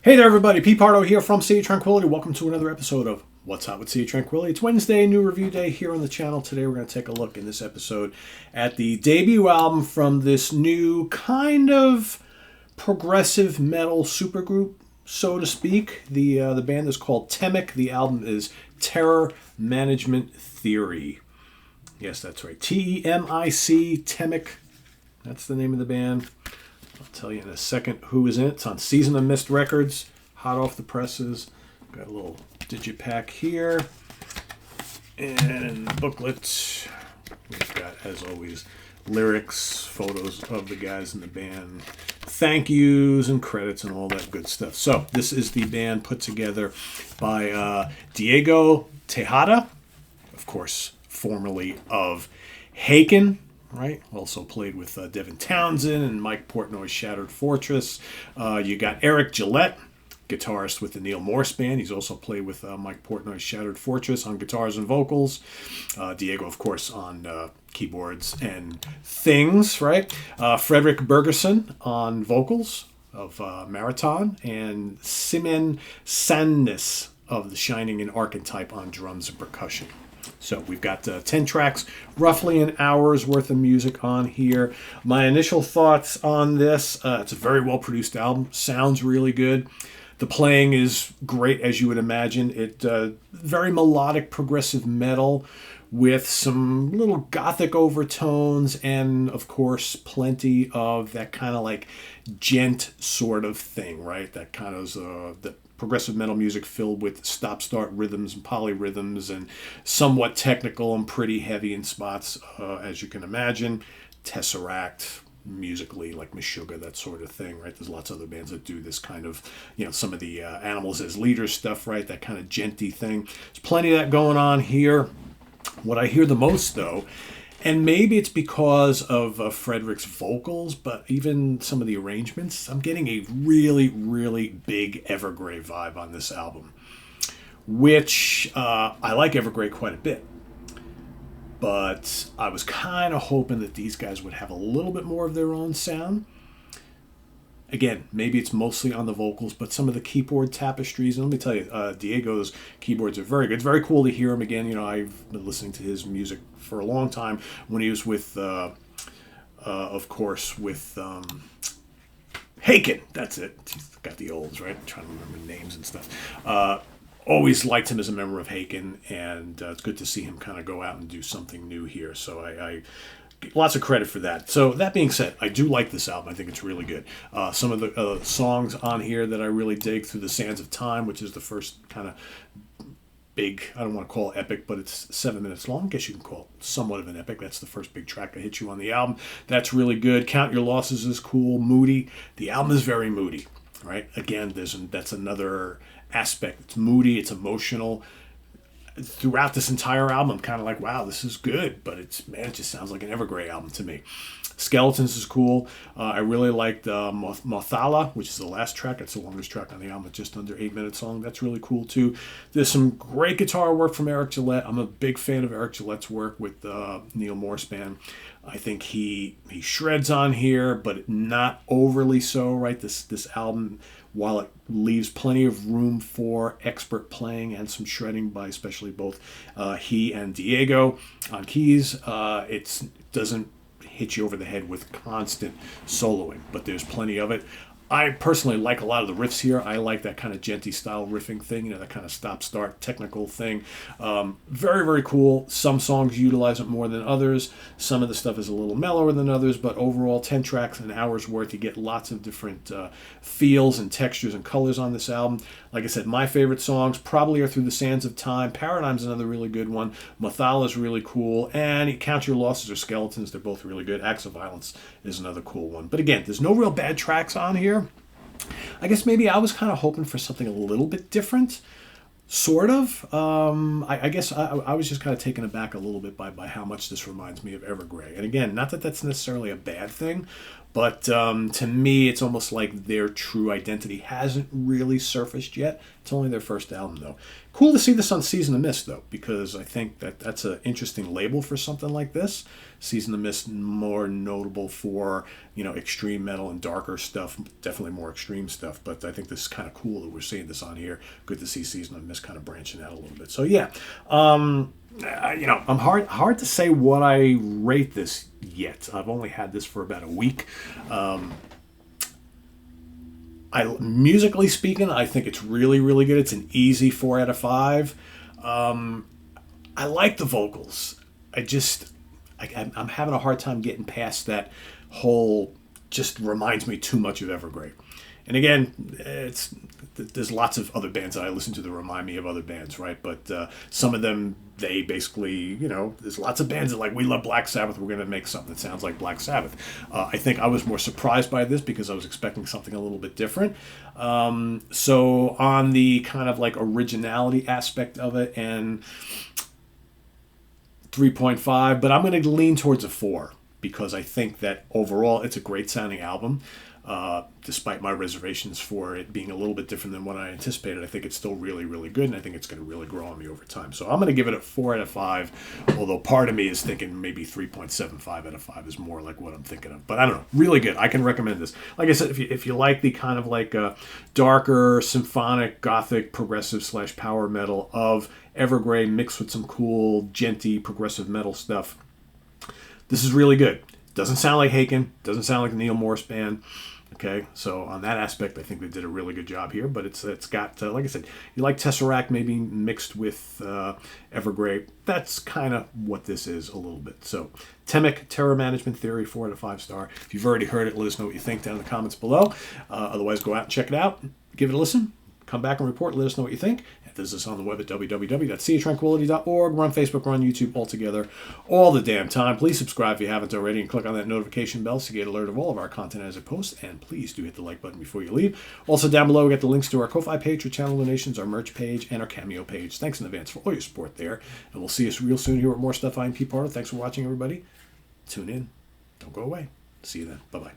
Hey there, everybody. Pete Pardo here from City Tranquility. Welcome to another episode of What's Hot with City Tranquility. It's Wednesday, new review day here on the channel. Today we're going to take a look in this episode at the debut album from this new kind of progressive metal supergroup, so to speak. The band is called Temic. The album is Terror Management Theory. Yes, that's right. T-E-M-I-C, Temic. That's the name of the band. I'll tell you in a second who is in it. It's on Season of Mist Records, hot off the presses. Got a little digipack here. And the booklet, we've got, as always, lyrics, photos of the guys in the band, thank yous and credits and all that good stuff. So this is the band put together by Diego Tejada, of course, formerly of Haken. Right, also played with Devin Townsend and Mike Portnoy's Shattered Fortress. You got Eric Gillette, guitarist with the Neil Morse Band. He's also played with Mike Portnoy's Shattered Fortress on guitars and vocals. Diego, of course, on keyboards and things, right? Frederick Bergerson on vocals of Marathon. And Simen Sandnes of The Shining and Archetype on drums and percussion. So we've got 10 tracks, roughly an hour's worth of music on here. My initial thoughts on this, it's a very well-produced album. Sounds really good. The playing is great, as you would imagine. It very melodic progressive metal with some little gothic overtones and, of course, plenty of that kind of like djent sort of thing, right? That kind of the progressive metal music filled with stop-start rhythms and polyrhythms and somewhat technical and pretty heavy in spots, as you can imagine. Tesseract, musically, like Meshuggah, that sort of thing, right? There's lots of other bands that do this kind of, some of the Animals as Leaders stuff, right? That kind of djenty thing. There's plenty of that going on here. What I hear the most, though, and maybe it's because of Frederick's vocals, but even some of the arrangements, I'm getting a really, really big Evergrey vibe on this album, which I like Evergrey quite a bit. But I was kind of hoping that these guys would have a little bit more of their own sound. Again, maybe it's mostly on the vocals, but some of the keyboard tapestries, and let me tell you, Diego's keyboards are very good. It's very cool to hear him again. I've been listening to his music for a long time when he was with, of course, with Haken. That's it. He's got the olds, right? I'm trying to remember names and stuff. Always liked him as a member of Haken, and it's good to see him kind of go out and do something new here. So I lots of credit for that. So that being said, I do like this album. I think it's really good. Some of the songs on here that I really dig, Through the Sands of Time, which is the first kind of big, I don't want to call it epic, but it's 7 minutes long. I guess you can call it somewhat of an epic. That's the first big track that hits you on the album. That's really good. Count Your Losses is cool. Moody. The album is very moody, right? Again, that's another aspect. It's moody. It's emotional. Throughout this entire album, I'm kind of like, wow, this is good, but it just sounds like an Evergrey album to me. Skeletons is cool. I really liked Mothala, which is the last track. It's the longest track on the album, just under 8 minutes long. That's really cool too. There's some great guitar work from Eric Gillette. I'm a big fan of Eric Gillette's work with Neil Morse Band. I think he shreds on here, but not overly so, right? This album, while it leaves plenty of room for expert playing and some shredding by especially both he and Diego on keys, it doesn't hit you over the head with constant soloing, but there's plenty of it. I personally like a lot of the riffs here. I like that kind of djenty style riffing thing, that kind of stop-start technical thing. Very, very cool. Some songs utilize it more than others. Some of the stuff is a little mellower than others, but overall, 10 tracks, an hour's worth. You get lots of different feels and textures and colors on this album. Like I said, my favorite songs probably are Through the Sands of Time. Paradigm's another really good one. Mathala's really cool. And Count Your Losses or Skeletons, they're both really good. Acts of Violence is another cool one. But again, there's no real bad tracks on here. I guess maybe I was kind of hoping for something a little bit different, sort of. I guess I was just kind of taken aback a little bit by how much this reminds me of Evergrey. And again, not that that's necessarily a bad thing, But to me, it's almost like their true identity hasn't really surfaced yet. It's only their first album, though. Cool to see this on Season of Mist, though, because I think that's an interesting label for something like this. Season of Mist more notable for, extreme metal and darker stuff, definitely more extreme stuff. But I think this is kind of cool that we're seeing this on here. Good to see Season of Mist kind of branching out a little bit. So yeah, I'm hard to say what I rate this yet. I've only had this for about a week. Musically speaking, I think it's really, really good. It's an easy 4 out of 5. I like the vocals. I'm having a hard time getting past that whole, just reminds me too much of Evergrey. And again, there's lots of other bands that I listen to that remind me of other bands, right? But some of them, they basically, there's lots of bands that like, we love Black Sabbath, we're going to make something that sounds like Black Sabbath. I think I was more surprised by this because I was expecting something a little bit different. So on the kind of like originality aspect of it, and 3.5, but I'm going to lean towards a 4 because I think that overall it's a great sounding album. Despite my reservations for it being a little bit different than what I anticipated, I think it's still really, really good, and I think it's going to really grow on me over time. So I'm going to give it a 4 out of 5, although part of me is thinking maybe 3.75 out of 5 is more like what I'm thinking of. But I don't know. Really good. I can recommend this. Like I said, if you like the kind of like darker, symphonic, gothic, progressive / power metal of Evergrey mixed with some cool, djenty, progressive metal stuff, this is really good. Doesn't sound like Haken. Doesn't sound like the Neil Morse Band. Okay, so on that aspect, I think they did a really good job here. But it's got, like I said, you like Tesseract maybe mixed with Evergrey. That's kind of what this is a little bit. So Temic Terror Management Theory, 4 out of 5 star. If you've already heard it, let us know what you think down in the comments below. Otherwise, go out and check it out. Give it a listen. Come back and report. Let us know what you think. Visit us on the web at www.seatranquility.org. We're on Facebook, we're on YouTube all together all the damn time. Please subscribe if you haven't already and click on that notification bell so you get alert of all of our content as it posts. And please do hit the like button before you leave. Also down below, we got the links to our Ko-Fi page for channel donations, our merch page, and our Cameo page. Thanks in advance for all your support there. And we'll see you real soon here with more stuff. I'm Pete Pardo. Thanks for watching, everybody. Tune in. Don't go away. See you then. Bye-bye.